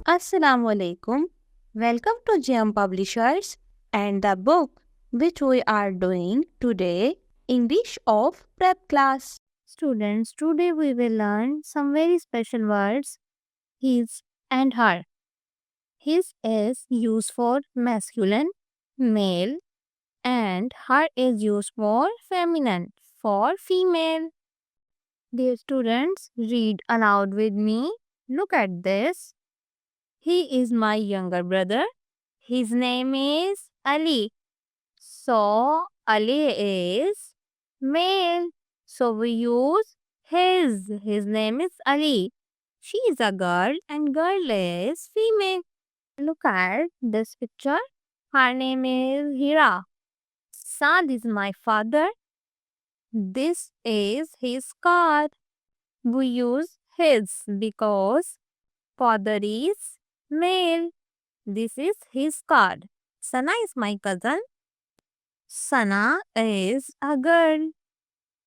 Assalamu alaikum. Welcome to GM Publishers and the book which we are doing today, English of Prep Class. Students, today we will learn some very special words, his and her. His is used for masculine, male, and her is used for feminine, for female. Dear students, read aloud with me. Look at this. He is my younger brother. His name is Ali. So, Ali is male. So, we use his. His name is Ali. She is a girl and girl is female. Look at this picture. Her name is Hira. Saad is my father. This is his car. We use his because father is male. This is his car. Sana is my cousin. Sana is a girl.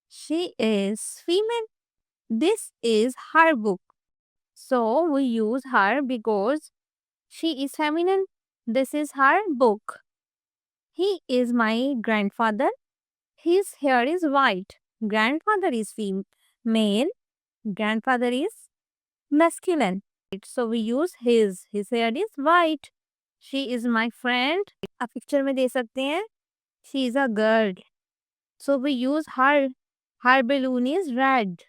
She is female. This is her book. So we use her because she is feminine. This is her book. He is my grandfather. His hair is white. Grandfather is male. Grandfather is masculine. So we use his. His hair is white. She is my friend. आप picture में दे सकते हैं. She is a girl. So we use her. Her balloon is red.